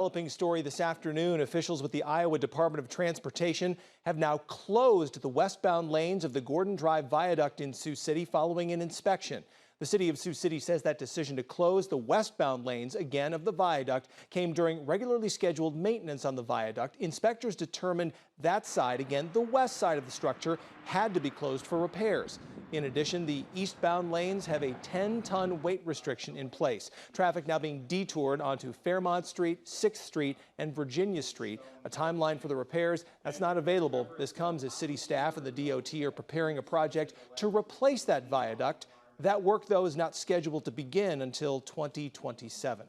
Developing story this afternoon, officials with the Iowa Department of Transportation have now closed the westbound lanes of the Gordon Drive viaduct in Sioux City following an inspection. The city of Sioux City says that decision to close the westbound lanes again of the viaduct came during regularly scheduled maintenance on the viaduct. Inspectors determined that side, again the west side of the structure, had to be closed for repairs. In addition, the eastbound lanes have a 10-ton weight restriction in place. Traffic now being detoured onto Fairmont Street, 6th Street, and Virginia Street. A timeline for the repairs that's not available. This comes as city staff and the DOT are preparing a project to replace that viaduct. That work, though, is not scheduled to begin until 2027.